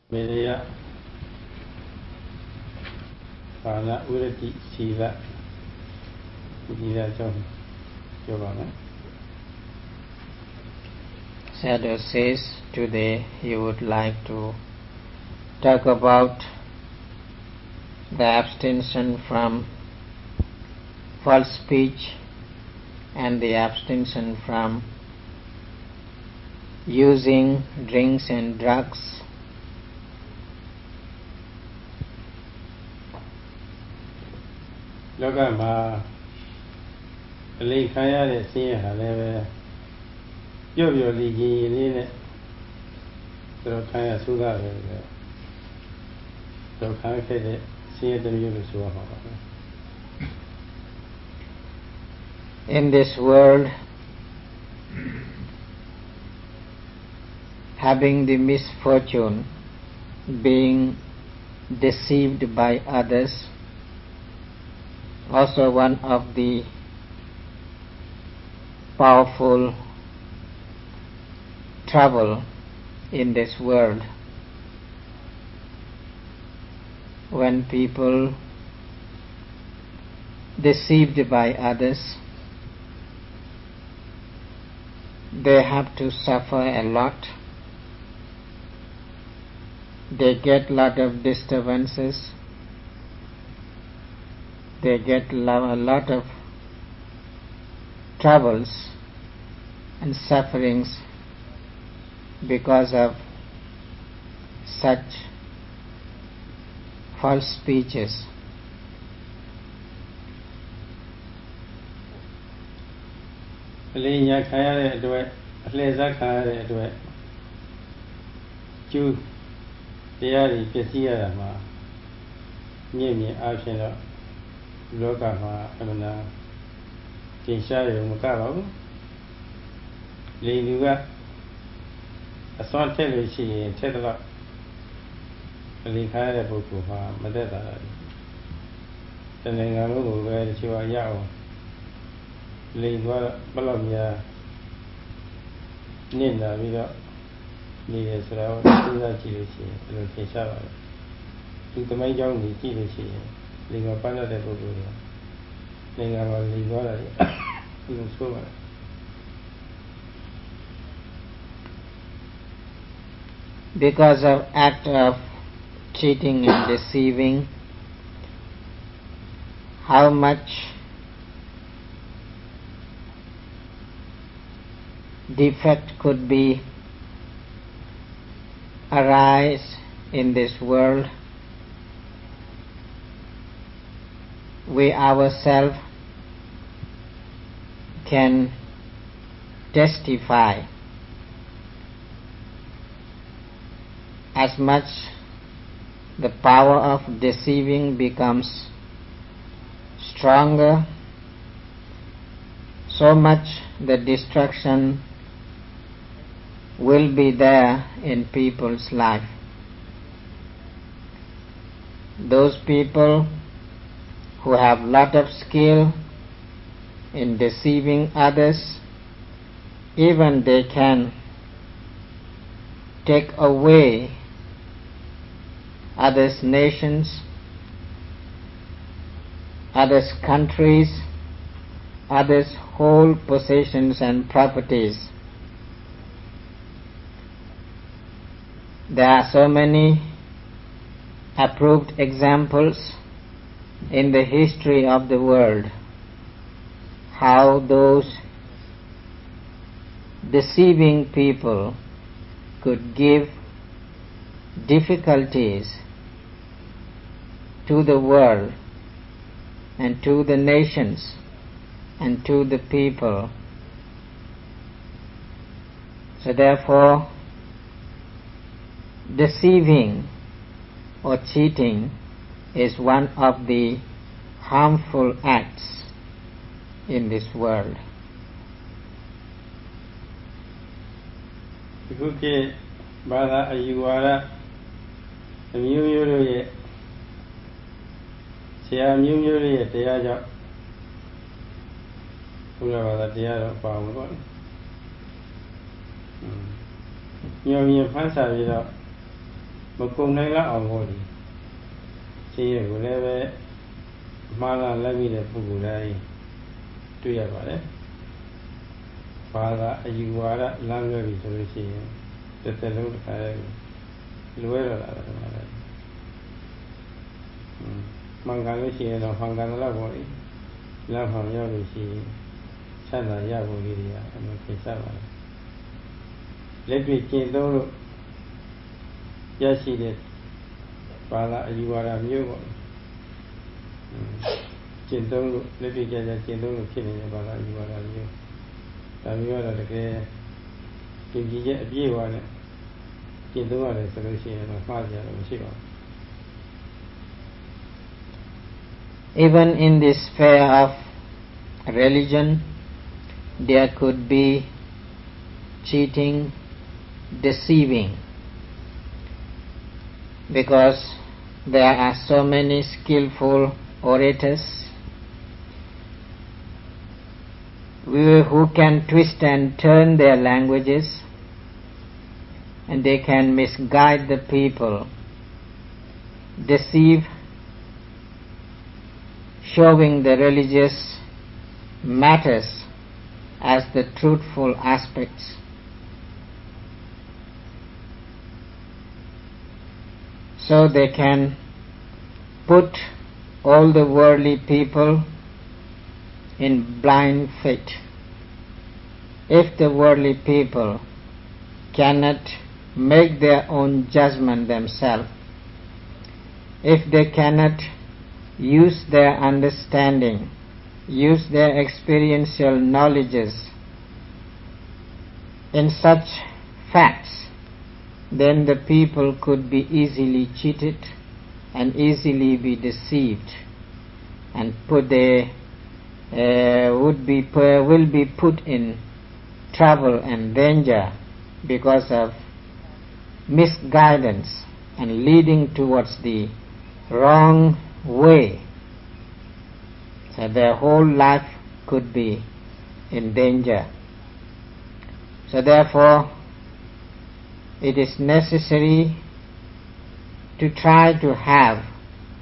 Media Pana Urati Sila Giovana. Sadhu says today he would like to talk about the abstention from false speech and the abstention from using drinks and drugs. Logama Ali Kaya de Sia Leve Yo Ligi Line Kaya Suga so Kaya Sia the Yusuha. In this world, having the misfortune being deceived by others, also one of the powerful trouble in this world. When people deceived by others, they have to suffer a lot. They get a lot of disturbances. They get a lot of troubles and sufferings because of such false speeches. Linya Kaya Duet, Leza Kaya Duet, Jew, the Yari, Pesia, Nimi, Ashina, Loka, Amana, Tinsha, Mukaro, Linuga, a son television, Tedla, Likaya Buku, Madeda, the Nengalu, where she was Yao. Lingua Bologna Nina Vida Nina Sra, Sina Chilici, and Kisava. To the my young Chilici, Lingua Pana de Boguria, Lingua Lingua in Suma. Because of act of cheating and deceiving, how much defect could be arise in this world, we ourselves can testify. As much the power of deceiving becomes stronger, so much the destruction will be there in people's life. Those people who have lot of skill in deceiving others, even they can take away others' nations, others' countries, others' whole possessions and properties. There are so many approved examples in the history of the world how those deceiving people could give difficulties to the world and to the nations and to the people. So therefore, deceiving or cheating is one of the harmful acts in this world. Okay, Bala Ayuara, the Mu Sia Mu Teaja, Ula Tiara Power. You Pansa မကုန်နိုင်လောက်အောင်ဟောဒီရှင်းရကိုလည်းပဲမှားလာလက်မိတဲ့ပုဂ္ဂိုလ်တိုင်းတွေ့ရပါတယ်ဘာသာအယူဝါဒလမ်းလွဲပြီဆိုလို့ရှိရင်တစ်သက်လုံးတစ်ခါလွဲတော့တာပဲမှာလေမှန်ကန်လို့ရှိရင်တော့မှန်ကန်တော့ပေါ့လေလမ်းမှန်ရောက်လို့ရှိရင်ဆန္ဒရဖို့လေးတွေအမှန်သိစားပါလားလက်တွေ့ကျင့်သုံးလို့ရရှိတဲ့ဘာသာအယူဝါဒမျိုးပေါ့ကျင့်သုံးလို့လက်တွေ့ကျကျင့်သုံးလို့ဖြစ်နေတဲ့ဘာသာအယူဝါဒမျိုးဒါမျိုးကတော့တကယ်ကျင့်ကြည့်ချက်အပြည့်အဝနဲ့ကျင့်သုံးရတယ်ဆိုလို့ရှိရင်တော့မှားကြရလို့မရှိပါဘူး Even in this sphere of religion, there could be cheating, deceiving, because there are so many skillful orators who can twist and turn their languages, and they can misguide the people, deceive, showing the religious matters as the truthful aspects. So they can put all the worldly people in blind faith. If the worldly people cannot make their own judgment themselves, if they cannot use their understanding, use their experiential knowledges in such facts, then the people could be easily cheated and easily be deceived, and will be put in trouble and danger because of misguidance and leading towards the wrong way. So their whole life could be in danger. So therefore, it is necessary to try to have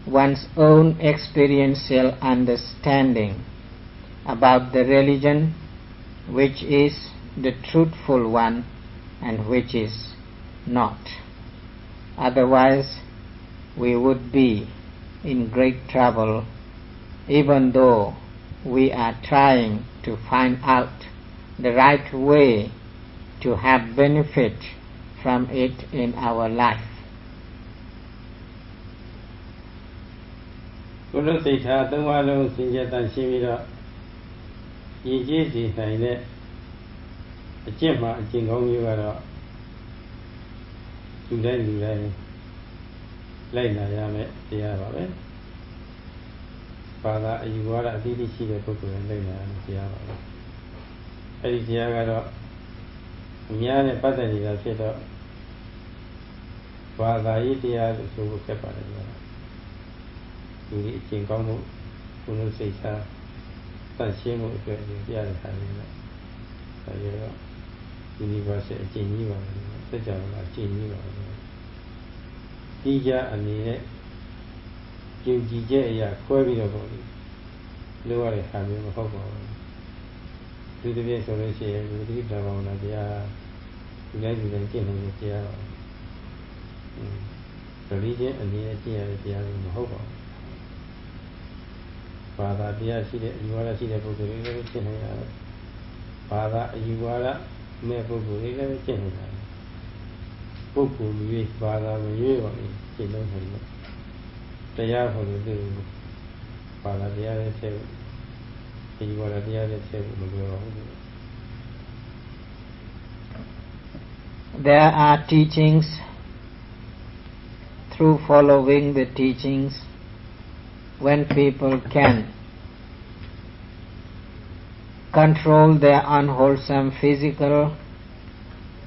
one's own experiential understanding about the religion which is the truthful one and which is not. Otherwise, we would be in great trouble, even though we are trying to find out the right way to have benefit from it in our life. ဘုရားစိတ်ထားသုံးပါးလုံးစင်ကြယ်တန်ရှင်းပြီးတော့ရည်ကြည်စီနိုင်တဲ့အကျင့်မှအကျင့်ကောင်းမျိုးကတော့လူတိုင်းလိုက်နာရမယ်တရားပါပဲဘာသာအယူဝါဒအသီးသီးရှိတဲ့ပုဂ္ဂိုလ်တွေလိုက်နာရမယ်တရားပါပဲအဲဒီတရားကတော့အများနဲ့ပတ်သက်နေတာဖြစ်တော့ဘာသာရေးတရားလို့ဆိုဖို့ခက်ပါတယ်ကွာဒီအကျင့်ကောင်းမှုဘုရားစိတ်ထားတန်ရှင်းမှုအတွက်ပြရတဲ့ခါလေးနဲ့ဒါရတော့ universal အကျင့်ကြီးပါပဲစัจ java အကျင့်ကြီးပါပဲဒီကြအနေနဲ့ကျင့်ကြည်ချက်အရာခွဲပြီးတော့ပေါ့လေလိုရတဲ့ခါမျိုးမဟုတ်ပါဘူးဒီတပြည့်ဆိုလို့ရှိရင်ဒီတိပ္ပံဘာဝနာတရားဒီတိုင်းကျင့်နေတဲ့တရားပါreligion အနေနဲ့ကျင့်ရတဲ့တရားမျိုးမဟုတ်ပါဘူးဘာသာတရားရှိတဲ့အယူဝါဒရှိတဲ့ပုဂ္ဂိုလ်တွေလည်းကျင့်နေရတယ်ဘာသာအယူဝါဒမဲ့ပုဂ္ဂိုလ်တွေလည်းကျင့်နေတယ်ပုဂ္ဂိုလ်ကြီးဘာသာမရွေးပါဘူးကျင့်လို့ဆိုလို့တရားဟောလို့သူဘာသာတရားနဲ့ဆက်အယူဝါဒတရားနဲ့ဆက်မပြောပါဘူး There are teachings. Through following the teachings, when people can control their unwholesome physical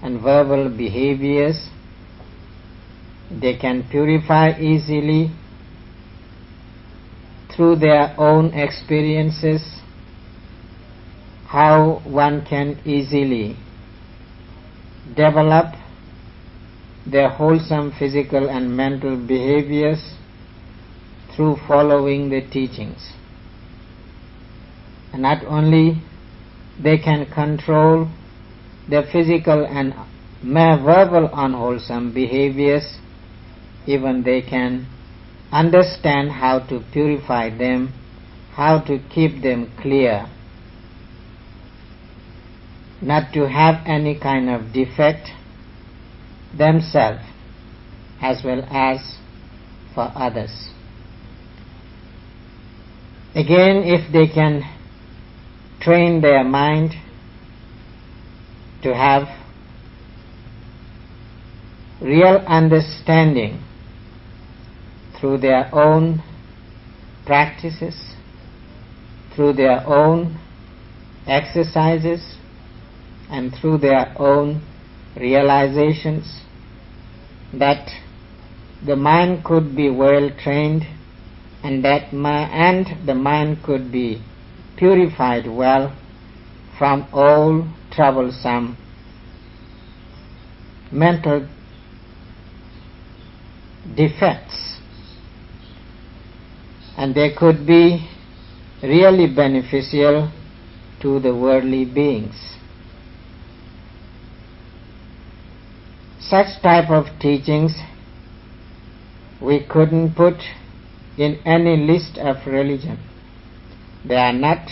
and verbal behaviors, they can purify easily through their own experiences how one can easily develop their wholesome physical and mental behaviors through following the teachings. And not only they can control their physical and verbal unwholesome behaviors, even they can understand how to purify them, how to keep them clear, not to have any kind of defect themselves as well as for others. Again, if they can train their mind to have real understanding through their own practices, through their own exercises, and through their own realizations, that the mind could be well trained and the mind could be purified well from all troublesome mental defects, and they could be really beneficial to the worldly beings. Such type of teachings we couldn't put in any list of religion. They are not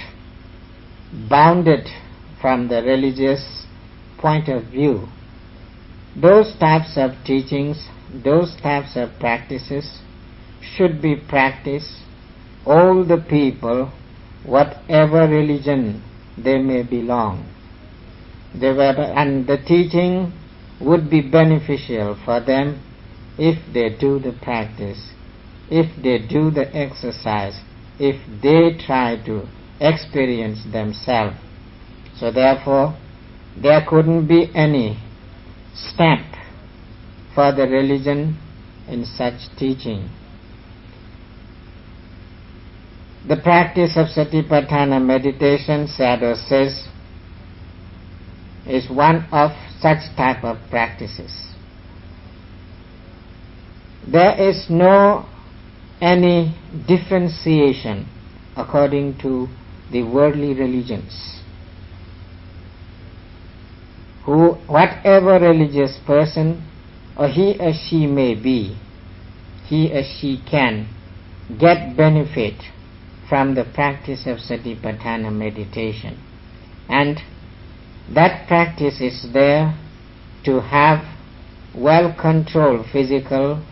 bounded from the religious point of view. Those types of teachings, those types of practices should be practiced all the people, whatever religion they may belong. And the teaching would be beneficial for them if they do the practice, if they do the exercise, if they try to experience themselves. So therefore, there couldn't be any stamp for the religion in such teaching. The practice of Satipatthana meditation, Sayadaw says, is one of such type of practices. There is no any differentiation according to the worldly religions. Whatever religious person or he or she may be, he or she can get benefit from the practice of Satipatthana meditation. And that practice is there to have well-controlled physical,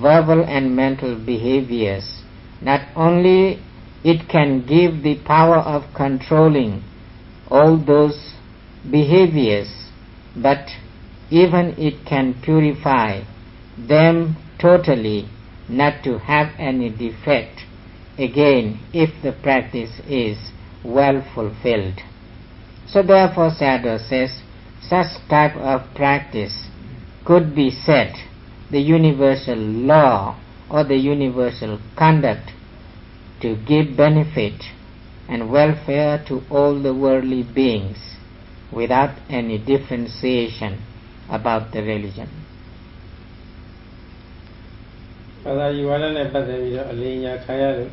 verbal and mental behaviors. Not only it can give the power of controlling all those behaviors, but even it can purify them totally, not to have any defect, again, if the practice is well fulfilled. So therefore Sayadaw says, such type of practice could be said the universal law or the universal conduct to give benefit and welfare to all the worldly beings without any differentiation about the religion. ဘာသာယူဝါဒနဲ့ပတ်သက်ပြီးတော့အလင်းညာခံရလို့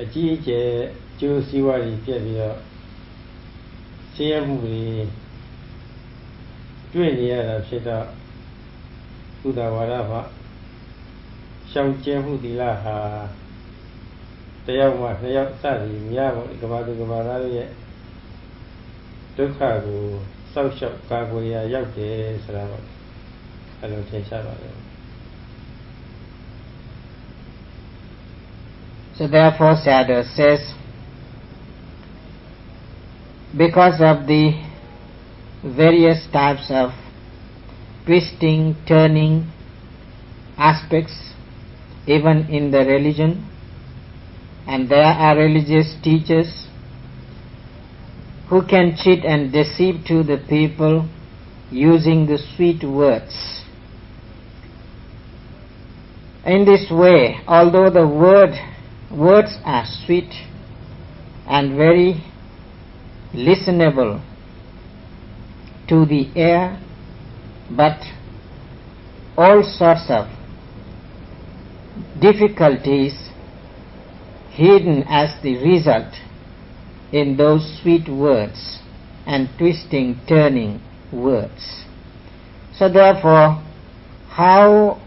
အကြီးအကျယ်ကျိုးစီးပွားတွေပြည့်ပြီးတော့ဆင်းရဲမှုတွေတွေ့နေရတာဖြစ်တော့ကုသဝါဒမှာရှောင်ကျဉ်မှုသီလဟာတယောက်မှနှစ်ယောက်စသည်များပေါ့ကဘာသူကဘာသားတို့ရဲ့ဒုက္ခကိုစောက်ရှောက်ကာကွယ်ရာရောက်တယ်ဆိုတာပေါ့အဲ့လိုသင်ရှားပါတယ် So therefore Sayadaw says, because of the various types of twisting, turning aspects even in the religion, and there are religious teachers who can cheat and deceive to the people using the sweet words. In this way, although the words are sweet and very listenable to the ear, but all sorts of difficulties hidden as the result in those sweet words and twisting, turning words. So therefore, how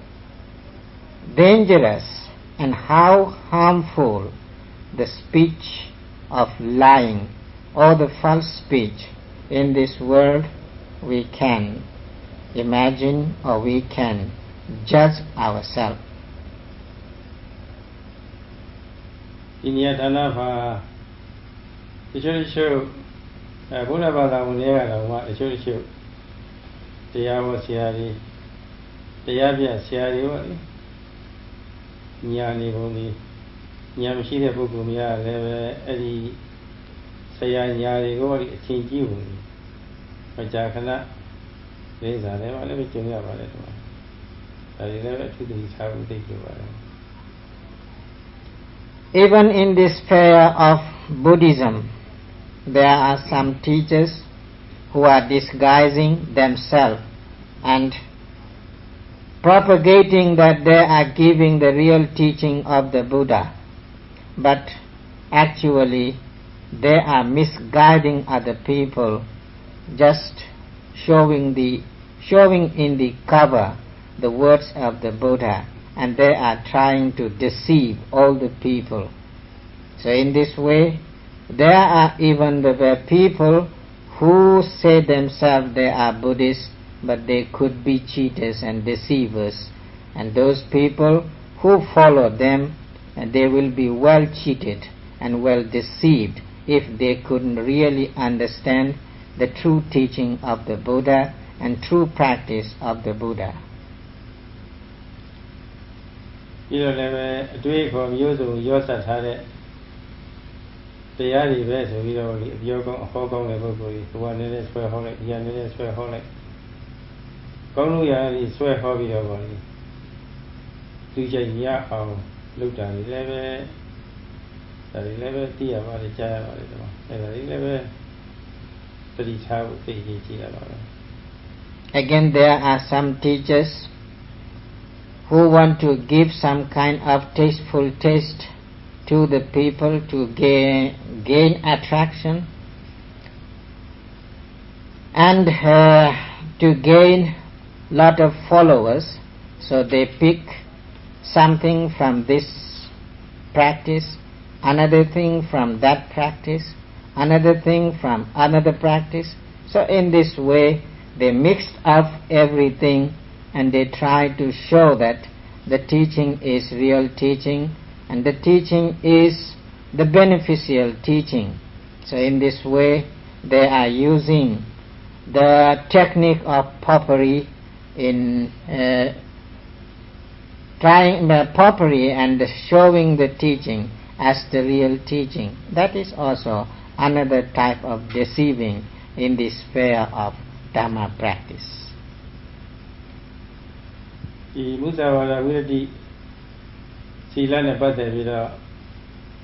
dangerous and how harmful the speech of lying or the false speech in this world, we can imagine or we can judge ourselves. ဒီနေရာဌာနမှာတချို့ဘုရားဘာသာဝင်တွေကတော့တချို့တရားဟောဆရာတွေတရားပြဆရာတွေပေါ့လေညာနေပုံလေးညာမရှိတဲ့ပုဂ္ဂိုလ်များလည်းပဲအဲ့ဒီဆရာညာတွေကိုအချင်းကြီးပုံလေးမကြာခဏလေးစားတယ်ဗာလည်းပဲကျုံရပါတယ်ဒီမှာဒါတွေလည်းပဲအထူးသဖြင့်ထားဖို့သိကြပါတယ် Even in this sphere of Buddhism, there are some teachers who are disguising themselves and propagating that they are giving the real teaching of the Buddha, but actually they are misguiding other people, just showing in the cover the words of the Buddha, and they are trying to deceive all the people. So in this way, there are even the people who say themselves they are Buddhists, but they could be cheaters and deceivers. And those people who follow them, and they will be well cheated and well deceived if they couldn't really understand the true teaching of the Buddha and true practice of the Buddha. ပြီးတော့လည်းပဲအတွေ့အခေါ်မျိုးစုံရောစပ်ထားတဲ့တရားတွေပဲဆိုပြီးတော့အပြောကောင်းအဟောကောင်းတဲ့ပုဂ္ဂိုလ်ကြီးဘုရားနည်းနည်းဆွဲဟောလိုက်ဉာဏ်နည်းနည်းဆွဲဟောလိုက်ကောင်းလို့ရတယ်ဆွဲဟောပြီးတော့ဗောလေသူချိတ်ရအောင်လုပ်တာတွေလည်းပဲဒါတွေလည်းပဲသိရပါတယ်ကြားရပါတယ်ဒီမှာအဲ့ဒါတွေလည်းပဲသတိထားဖို့သိကြည့်ရပါမယ် Again, there are some teachers who want to give some kind of tasteful taste to the people to gain attraction and to gain lot of followers. So they pick something from this practice, another thing from that practice, another thing from another practice. So in this way they mixed up everything and they try to show that the teaching is real teaching and the teaching is the beneficial teaching. So in this way they are using the technique of popery in trying the popery and showing the teaching as the real teaching. That is also another type of deceiving in the sphere of Dhamma practice. ဒီမုဇ္ဇဝါဒဝိရတိစီလနဲ့ပတ်သက်ပြီးတော့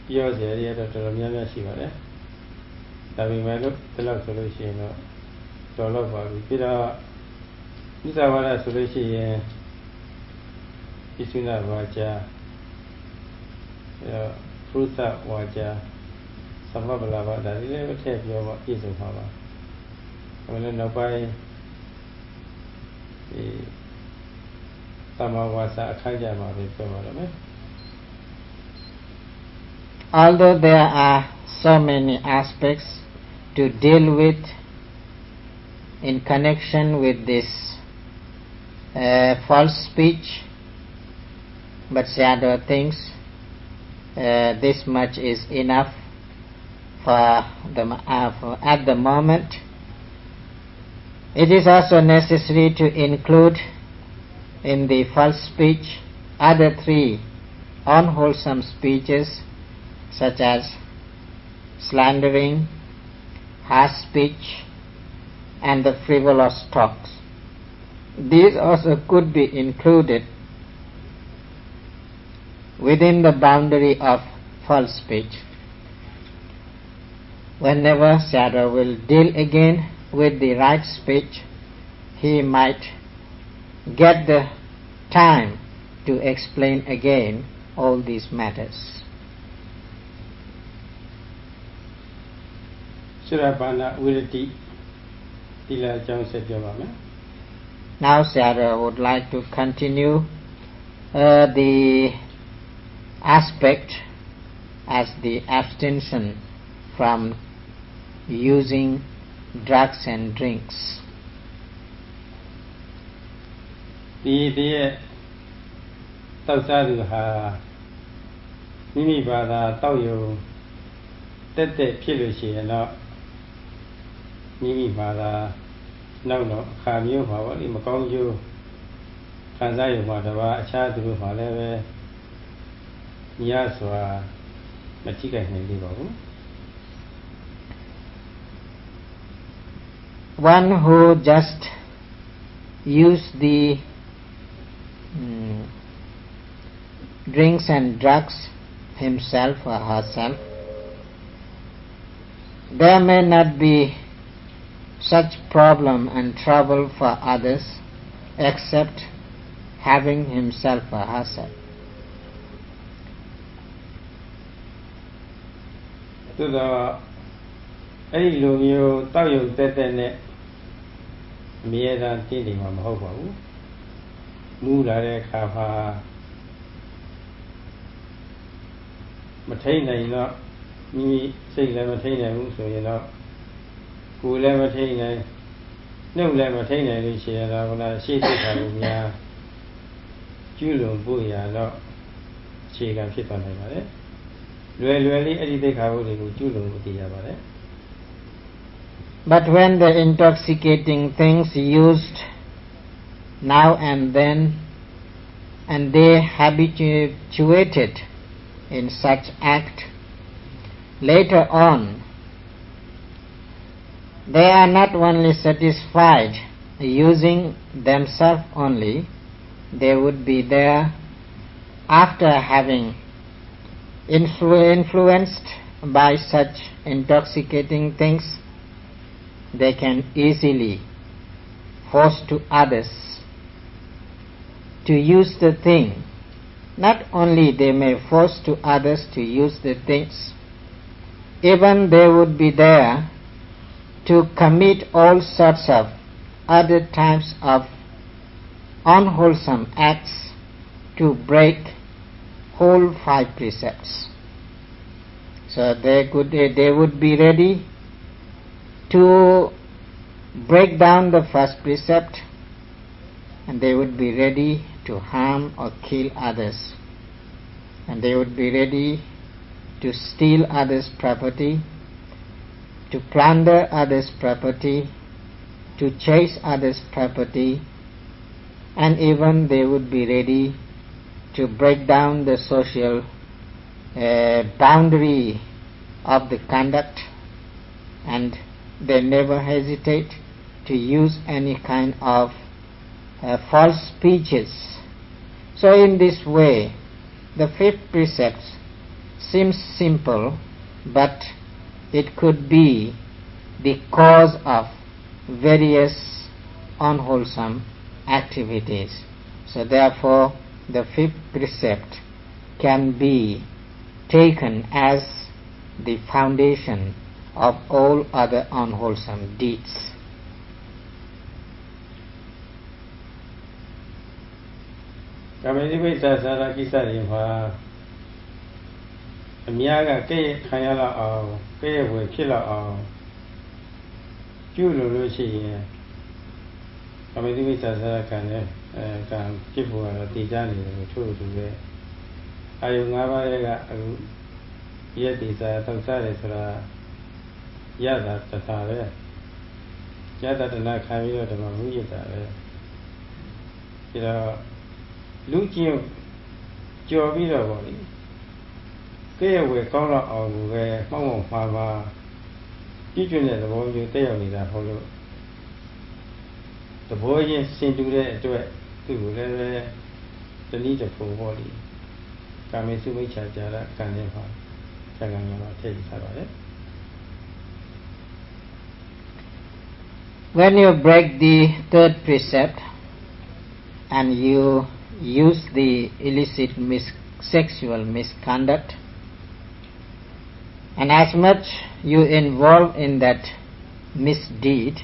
ပြောเสียရတော့တော်တော်များများရှိပါတယ်။ဒါပေမဲ့လို့ဒီလောက်ဆိုလို့ရှိရင်တော့တော်တော့ပါပြီ။ပြီးတော့မုဇ္ဇဝါဒဆိုလို့ရှိရင်ဣသုဏဝါကျဖရုသဝါကျသမဗလာဘာဒါတွေလည်းထည့်ပြောပါပြည့်စုံပါပါ။ဒါလည်းနောက်ပိုင်းဒီAlthough there are so many aspects to deal with in connection with this false speech, but shadow thinks this much is enough at the moment. It is also necessary to include in the false speech other three unwholesome speeches such as slandering, harsh speech and the frivolous talks. These also could be included within the boundary of false speech. Whenever Sayadaw will deal again with the right speech, he might get the time to explain again all these matters. Surabana Virati Tila Jamsajavama. Now Sayadaw would like to continue the aspect as the abstention from using drugs and drinks. The Tausadu Mimi Bada Tauyo Tete Pilushi and not Mimi Bada no Kamio Hava Imakonju Kanzayo Madava Chadu Haleve Yaswa Machika Hendivo. One who just use the drinks and drugs himself or herself, there may not be such problem and trouble for others except having himself or herself. To the Lumio Tayo Tetene Mieda Tini Mamhobo Mula Kava Matena, you know, me say Lematina, so you know, who Lematina, no Lematina, she and I when I see the Julo Buya, no, she can fit on him. Really, anything I would do Julo with the other. But when the intoxicating things used now and then, and they habituated in such act, later on, they are not only satisfied using themselves only, they would be there after having influenced by such intoxicating things. They can easily force to others to use the thing. Not only they may force to others to use the things, even they would be there to commit all sorts of other types of unwholesome acts to break whole 5 precepts. So they would be ready to break down the first precept, and they would be ready to harm or kill others, and they would be ready to steal others' property, to plunder others' property, to chase others' property, and even they would be ready to break down the social boundary of the conduct, and they never hesitate to use any kind of false speeches. So in this way, the 5th precept seems simple, but it could be the cause of various unwholesome activities. So therefore, the 5th precept can be taken as the foundation of all other unwholesome deeds. Kamedi Sara Kisari Miaga Kay Kayala or Kay Killer or Julo Lucy Kamedi Sara can give a Tijani to the Ayunga yet is a Tansara Yada Tatare Yada the Nakamio the Mamuita. You know, Lucio Jovida body. They were called on where Home Pava. Did you know the boy you tell me that follow? The boy seemed to get to it to the need of full body. Coming to which I can never tell you about it. When you break the 3rd precept and you use the illicit sexual misconduct, and as much you involve in that misdeed,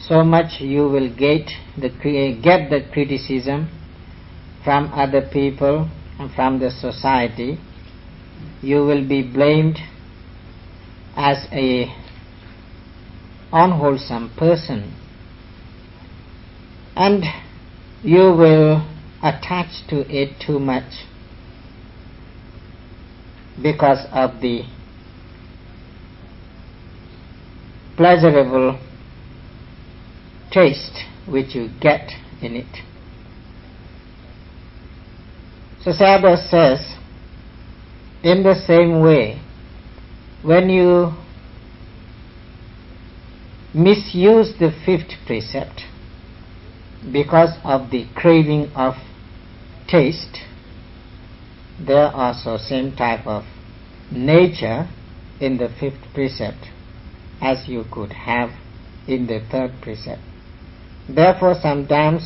so much you will get the criticism from other people and from the society. You will be blamed as a unwholesome person, and you will attach to it too much because of the pleasurable taste which you get in it. So Sayadaw says, in the same way, when you misuse the fifth precept because of the craving of taste, there are also same type of nature in the fifth precept as you could have in the third precept. Therefore, sometimes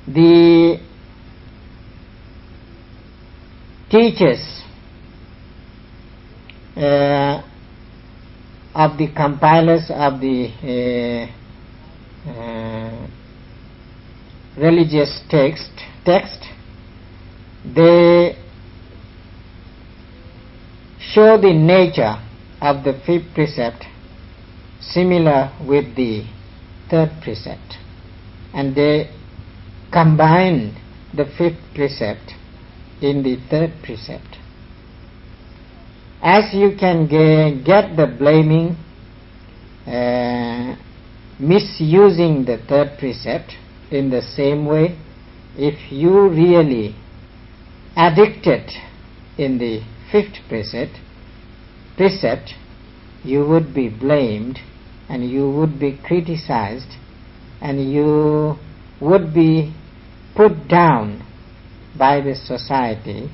the teachers of the compilers of the religious text, they show the nature of the fifth precept similar with the third precept, and they combine the fifth precept in the third precept. As you can get the blaming misusing the third precept, in the same way, if you really addicted in the fifth precept, you would be blamed and you would be criticized and you would be put down by the society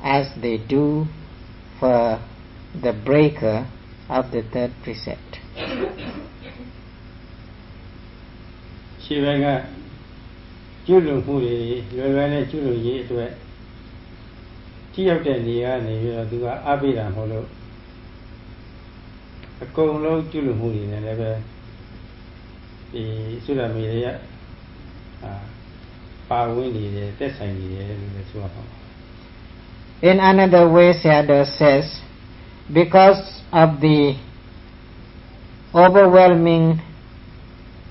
as they do for the breaker of the third precept. ရှိဘက်ကကျွလွန်မှုတွေလွယ်လွယ်နဲ့ကျွလွန်ရေးအတွက်ထိရောက်တဲ့နေရာနေပြီးတော့သူကအားပေးတာမဟုတ်လို့အကုန်လုံးကျွလွန်မှုတွေနဲ့လည်းပဲဒီသုဒ္ဓမေရပါဝင်နေတယ်တက်ဆိုင်နေတယ်လို့လည်းဆိုရပါမယ် In another way, Sayadaw says, because of the overwhelming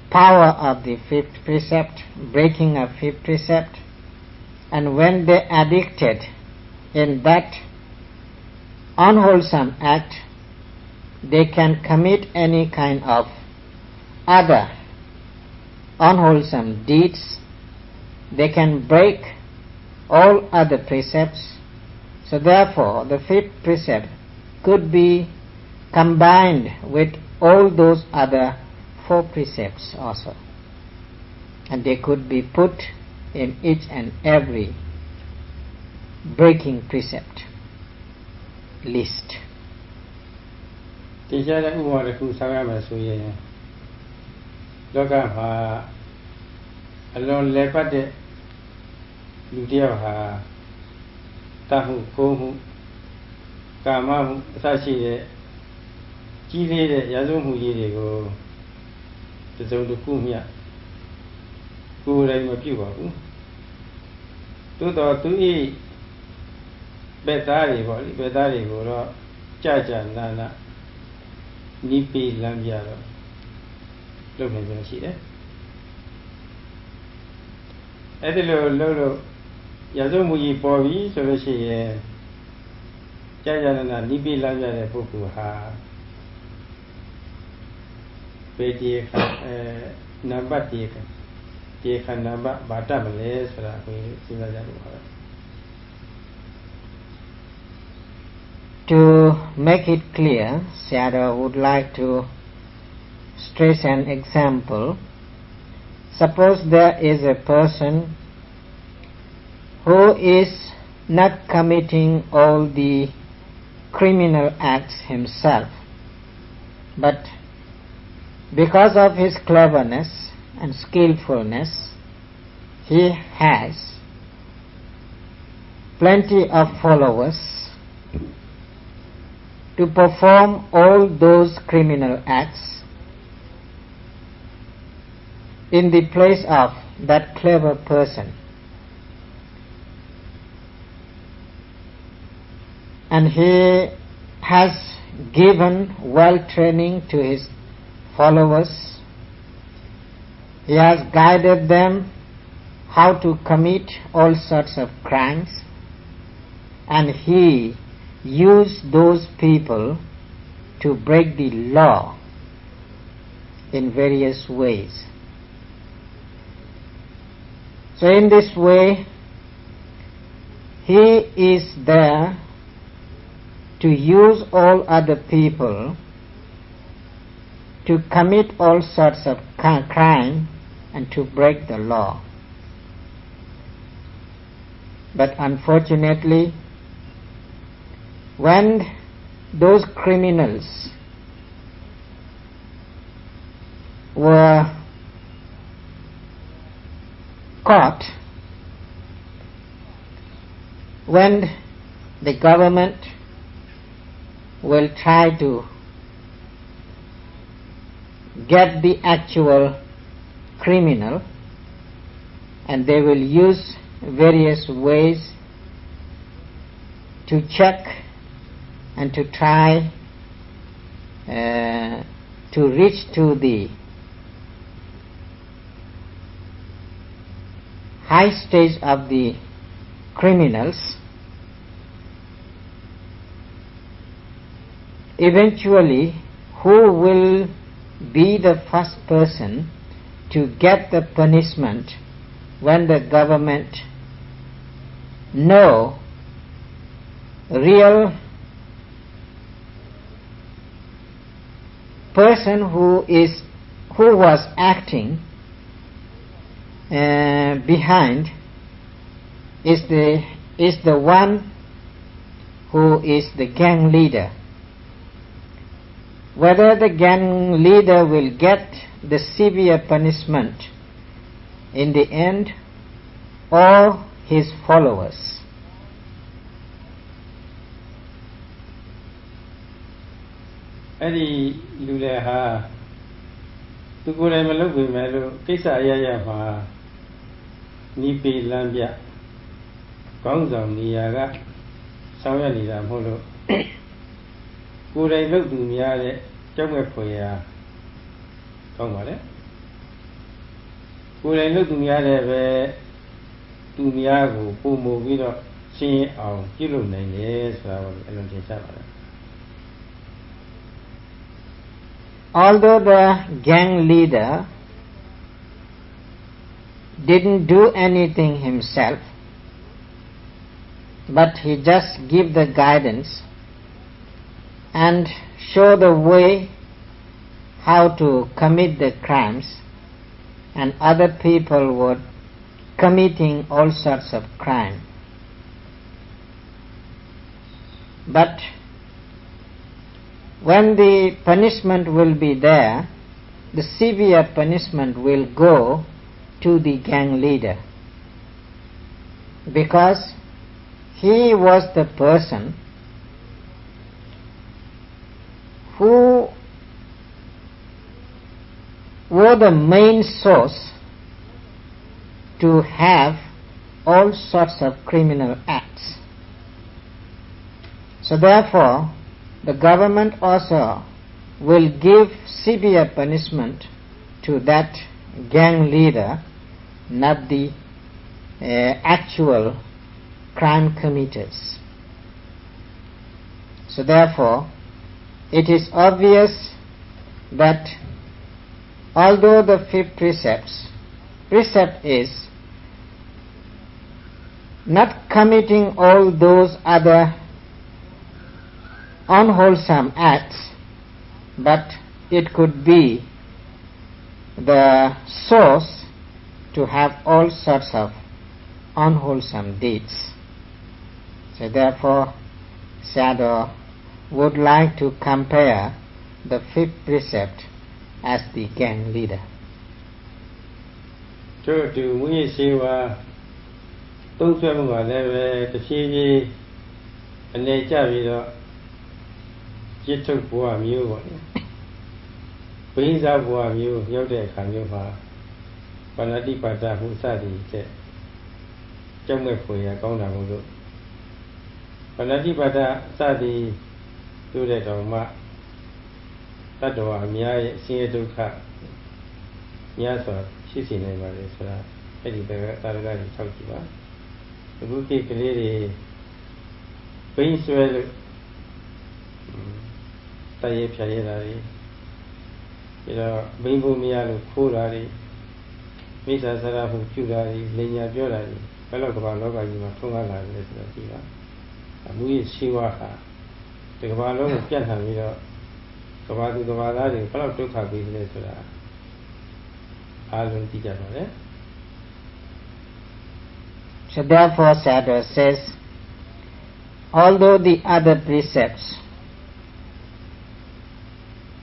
power of the fifth precept, breaking of fifth precept, and when they addicted in that unwholesome act, they can commit any kind of other unwholesome deeds. They can break all other precepts. So therefore, the fifth precept could be combined with all those other four precepts also, and they could be put in each and every breaking precept list. ဒီကြတဲ့ဥပမာတစ်ခုဆောက်ရမယ်ဆိုရင်လောကမှာအလွန်လဲပတ်တဲ့လူတစ်ယောက်ဟာတတ်မှုခိုးမှုကာမမှုအစရှိတဲ့ကြီးလေးတဲ့ရာဇဝမှုကြီးတွေကိုတစုံတစ်ခုမျှကိုယ်တိုင်မပြုပါဘူးသို့တော်သူဤဘက်သားတွေပေါ့လေဘက်သားတွေကိုတော့ကြာနာနိပိလမ်းပြတော့လုပ်နေကြရှိတယ်အဲ့ဒီလိုလုပ်လို့ရာဇဝမှုကြီးပေါ်ပြီဆိုလို့ရှိရင်ကြာနာနိပိလမ်းပြတဲ့ပုဂ္ဂိုလ်ဟာပေတီခနံပါတ်တီခနံပါတ်ဘာတမလဲဆိုတာကိုစဉ်းစားကြလို့ပါပဲ To make it clear, Sayadaw would like to stress an example. Suppose there is a person who is not committing all the criminal acts himself, but because of his cleverness and skillfulness, he has plenty of followers to perform all those criminal acts in the place of that clever person. And he has given well training to his followers. He has guided them how to commit all sorts of crimes, and he used those people to break the law in various ways. So in this way, he is there to use all other people to commit all sorts of crime and to break the law. But unfortunately, when those criminals were caught, when the government will try to get the actual criminal, and they will use various ways to check and to try to reach to the high stage of the criminals. Eventually, who will be the first person to get the punishment when the government know real person who was acting behind is the one who is the gang leader. Whether the gang leader will get the severe punishment in the end, or his followers. အဲ့ဒီလူတွေဟာသူကိုယ်တိုင်မလုပ်ပေမဲ့လို့ကိစ္စအရရမှာနီးပေလမ်းပြကောင်းဆောင်နေရာကဆောင်ရွက်နေတာမဟုတ်လို့ကိုယ်တိုင်လုပ်သူများတဲ့ကြောက်မဲ့ဖွယ်ရာကောင်းပါလေကိုယ်တိုင်လုပ်သူများတဲ့ပဲသူများကိုပုံမှုပြီးတော့ရှင်းအောင်ပြုလုပ်နိုင်တယ်ဆိုတာကိုအဲ့လိုသင်ကြားပါတယ် Although the gang leader didn't do anything himself, but he just give the guidance and show the way how to commit the crimes, and other people were committing all sorts of crime. But when the punishment will be there, the severe punishment will go to the gang leader, because he was the person who were the main source to have all sorts of criminal acts. So therefore, the government also will give severe punishment to that gang leader, not the actual crime committers. So therefore, it is obvious that although the fifth precept is not committing all those other unwholesome acts, but it could be the source to have all sorts of unwholesome deeds. So therefore, Sayadaw would like to compare the fifth precept as the gang leader. တို့တူမူရရှိဝါသုံးဆွဲမှုကလည်းပဲတဖြည်းဖြည်းအနေကျပြီးတော့จิตထုတ်ဘဝမျိုးပေါ့လေဘိန်းစားဘဝမျိုးရောက်တဲ့အခါမျိုးမှာပါဏာတိပါဒမှုစသည်တဲ့ကြောက်မဲ့ဖွယ်ရကောင်းတာမို့လို့ပါဏာတိပါဒစသည်တို့တဲ့တော်မှတတ္တဝါအများရဲ့ဆင်းရဲဒုက္ခများစွာရှိစေနိုင်ပါလေဆိုတာအဲ့ဒီသာရကကြီးထောက်ကြည့်ပါအခုခေတ်ကလေးတွေဘိန်းဆွဲလို့တရေဖြတ်ရတာတွေပြီးတော့ဘိန်းဖို့မရလို့ခိုးတာတွေမိစ္ဆာစရမှုပြုတာတွေလင်ညာပြောတာတွေဘယ်လိုကမ္ဘာလောကကြီးမှာထုံးကားလာတယ်ဆိုတော့ဒီကအမှုရဲ့ရှိဝါဟာဒီကမ္ဘာလုံးကိုပြန့်နှံ့ပြီးတော့ကမ္ဘာသူကမ္ဘာသားတွေဘယ်လောက်ဒုက္ခပေးလဲဆိုတာအားလုံးသိကြပါလေ So therefore Sayadaw says, although the other precepts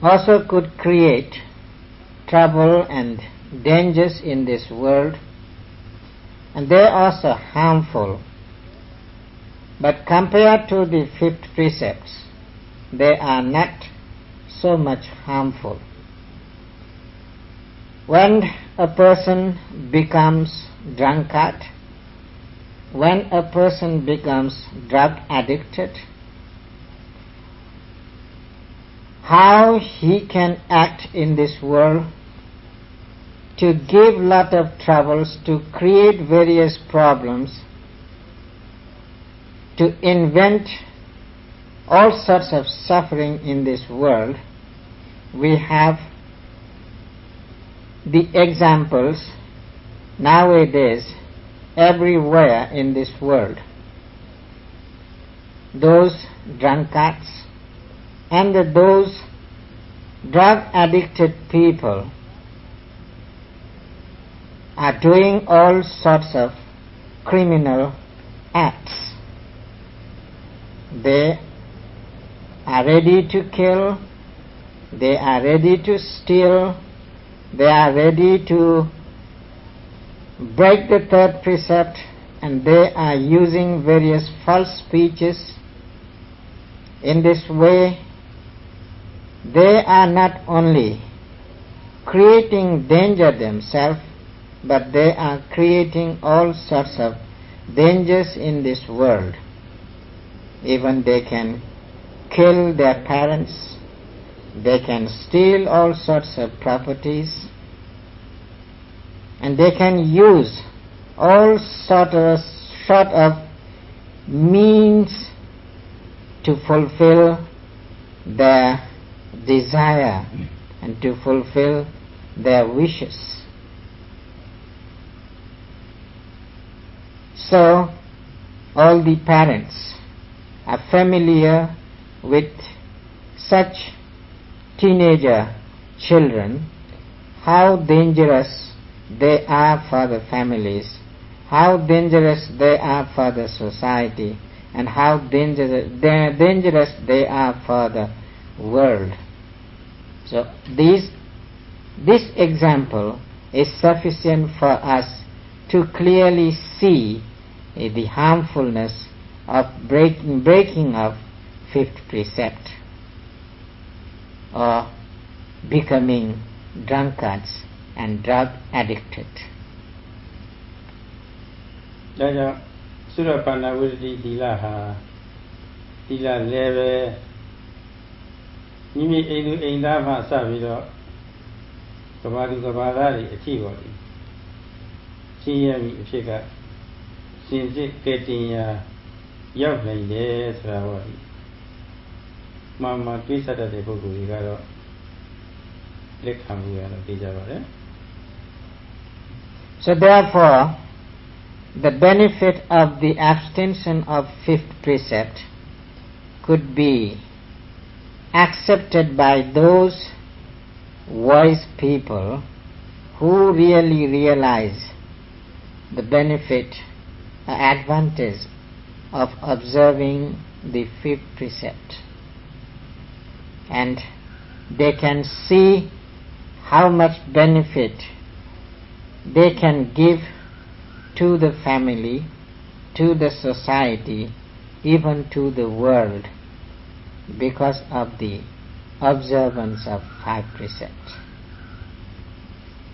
also could create trouble and dangers in this world, and they are also harmful, but compared to the fifth precepts, they are not so much harmful. When a person becomes drunkard, when a person becomes drug addicted, how he can act in this world to give lot of troubles, to create various problems, to invent all sorts of suffering in this world. We have the examples nowadays everywhere in this world. Those drunkards and those drug addicted people are doing all sorts of criminal acts. They are ready to kill, they are ready to steal, they are ready to break the third precept, and they are using various false speeches. In this way, they are not only creating danger themselves, but they are creating all sorts of dangers in this world. Even they can kill their parents, they can steal all sorts of properties, and they can use all sort of means to fulfill their desire and to fulfill their wishes. So all the parents are familiar with such teenager children, how dangerous they are for the families, how dangerous they are for the society, and how dangerous they are for the world. So this example is sufficient for us to clearly see the harmfulness of breaking of fifth precept or becoming drunkards and drug addicted. ဒါကြောင့်သုရပါဏဝိရတိသီလဟာသီလလည်းပဲမိမိအိမ်သူအိမ်သားမှစပြီးတော့ကဘာသူကဘာသားတွေအထိပေါ်တယ်ရှင်းရပြီအဖြစ်ကစင်စစ်ကဲတင်ရာရောက်နိုင်တယ်ဆိုတာဟောဒီမှန်မှန်တွေးဆတတ်တဲ့ပုဂ္ဂိုလ်တွေကတော့လက်ခံမှုရတော့သိကြပါလေ So therefore, the benefit of the abstention of fifth precept could be accepted by those wise people who really realize the benefit, advantage of observing the fifth precept, and they can see how much benefit they can give to the family, to the society, even to the world, because of the observance of 5 precepts.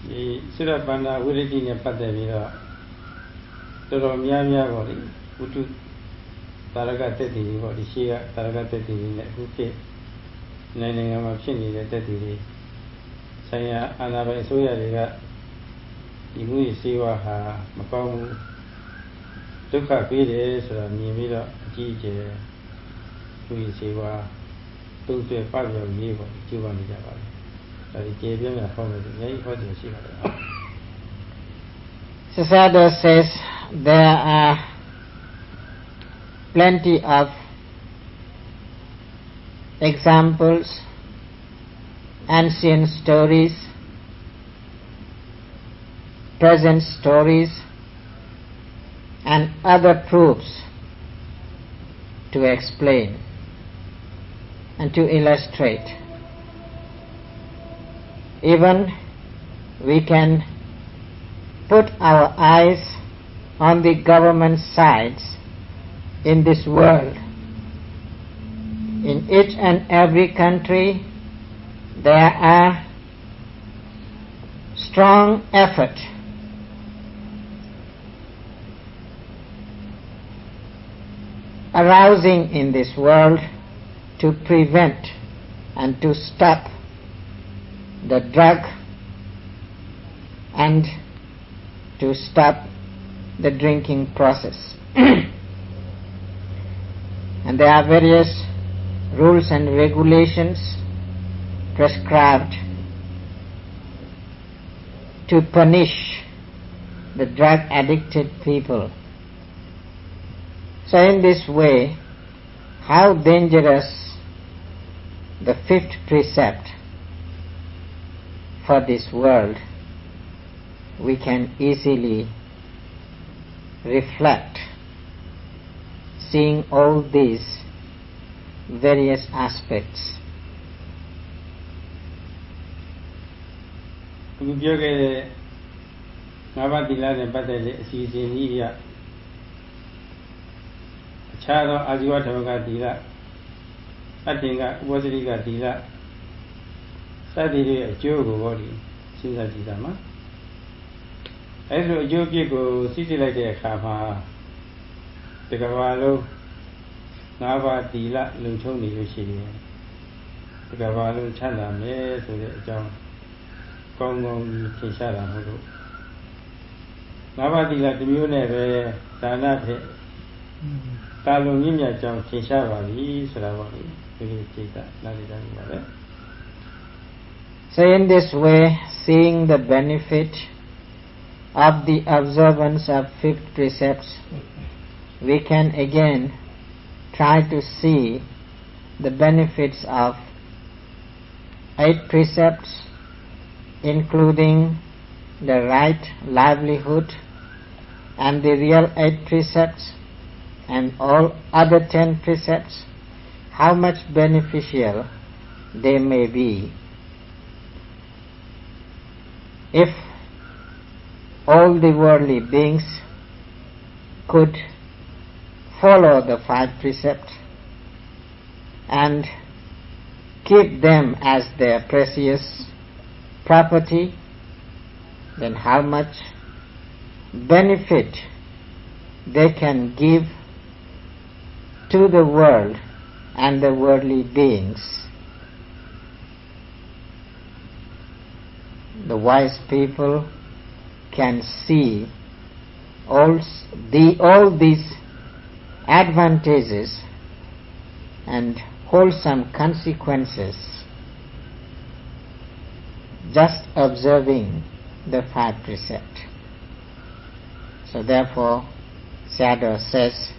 ဒီစိရပန္နာဝိရတိနဲ့ပတ်သက်ပြီးတော့တော်တော်များများပေါ့လေဝတ္ထုတာရကတက်တည်တွေပေါ့ဒီရှိကတာရကတက်တည်တွေနဲ့အခုဖြစ်နိုင်ငံမှာဖြစ်နေတဲ့တက်တည်တွေဆိုင်ရာအာဏာပိုင်အစိုးရတွေကဒီမှုရေးစေဝါဟာမကောင်းဘူးဒုက္ခပေးတယ်ဆိုတာမြင်ပြီးတော့အကြီးအကျယ်မှုရေးစေဝါတုံ့ပြန်ပတ်ပြောင်းရေးပေါ့ကျူးပန်းနေကြပါလေဒါဒီကျေပြင်းများဟောမယ်ဒီနေ့ဟောတယ်ရှိပါတယ် Sayadaw says there are plenty of examples, ancient stories, present stories, and other proofs to explain and to illustrate. Even we can put our eyes on the government sides in this world. In each and every country there are strong effort arousing in this world to prevent and to stop the drug and to stop the drinking process. And there are various rules and regulations prescribed to punish the drug addicted people. So in this way, how dangerous the 5th precept for this world, we can easily reflect, seeing all these various aspects. အခုပြောခဲ့တဲ့ငါးပါးသီလနဲ့ပတ်သက်တဲ့အစီအစဉ်ကြီးတွေကအခြားသောအာဇီဝဓမ္မကသီလအတ္တင်ကဥပစရိကသီလစသည်တွေအကျိုးကိုဟောဒီစဉ်းစားကြည့်တာမှာအဲဒါအကျိုးပြည့်ကိုသိသိလိုက်တဲ့အခါမှာဒီကဘာလုံးငါးပါးသီလလုံချုံနေလို့ရှိရင်ဒီကဘာလုံးချမ်းသာမယ်ဆိုတဲ့အကြောင်းကောင်းကောင်းထင်ရှားတာမဟုတ်လို့ငါးပါးသီလတစ်မျိုးနဲ့ပဲဒါနဖြင့်ကာလုံမြင့်မြတ်ကြောင်းထင်ရှားပါပြီဆိုတာပေါ့လေဒီလိုကြည့်တာနားလည်ကြပါလေ So in this way, seeing the benefit of the observance of 5th precepts, we can again try to see the benefits of 8 precepts, including the right livelihood and the real 8 precepts and all other 10 precepts, how much beneficial they may be. If all the worldly beings could follow the 5 precepts and keep them as their precious property, then how much benefit they can give to the world and the worldly beings. The wise people can see all these advantages and wholesome consequences just observing the 5 precepts. So therefore, Sayadaw says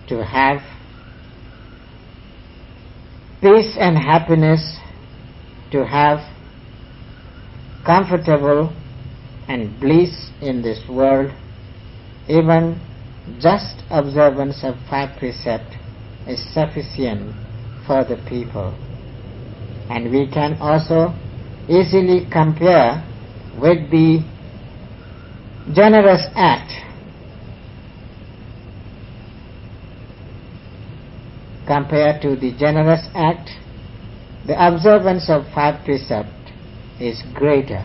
to have peace and happiness, to have comfortable and bliss in this world, even just observance of 5 precepts is sufficient for the people. And we can also easily compare with the generous act compared to the generous act, the observance of 5 precepts is greater.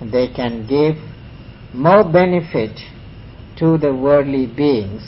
They can give more benefit to the worldly beings.